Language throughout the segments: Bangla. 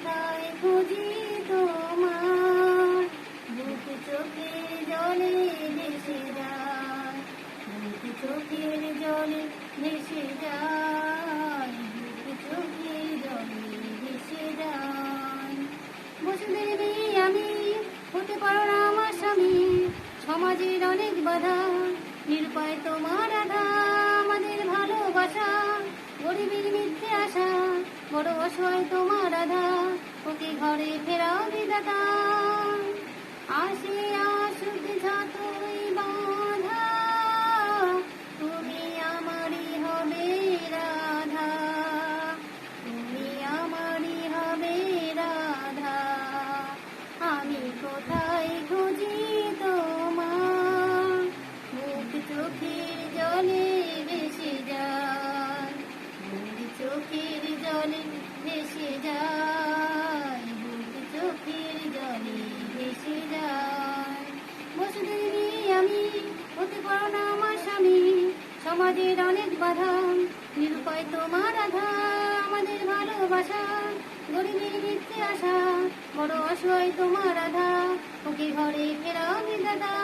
কোথায় খুঁজি তোমার, বুক চোখের জলে ভেসে যায়, বুক চোখের জলে ভেসে যায়, বুক চোখের জলে ভেসে যায়। বসুদেব আমি হতে পারো না আমার স্বামী, সমাজের অনেক বাধা, নিরুপায় তোমার আধা, আমাদের ভালোবাসা গরিবের মিথ্যে আশা, বড় অসহায় তোমার আধা, ওকে ঘরে ফেরাও বিধাতা। আসে আসুক যতই বাধা, তুমি আমারই হবে রাধা, তুমি আমারই হবে রাধা। আমি কোথায় খুঁজি তোমার, বুক চোখের জলে ভেসে যায়, বুক চোখের জলে ভেসে যায়, বুক চোখের জলে ভেসে যায়। বসুদেবী আমি হতে পারো না আমার স্বামী, সমাজের অনেক বাধা, নিরুপায় তোমার আধা, আমাদের ভালোবাসা গরিবের মিথ্যে আশা, বড় অসহায় তোমার আধা, ওকে ঘরে ফেরাও বিধাতা।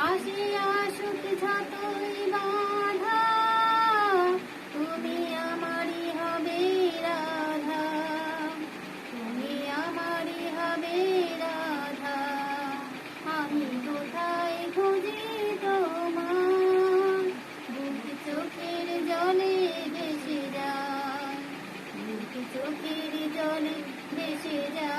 আসে আসুক যতই বাধা, তুমি আমারই হবে রাধা, তুমি আমারই হবে রাধা। আমি কোথায় খুঁজি তোমার, বুক চোখের জলে ভেসে যায়, বুক চোখের জলে ভেসে যায়।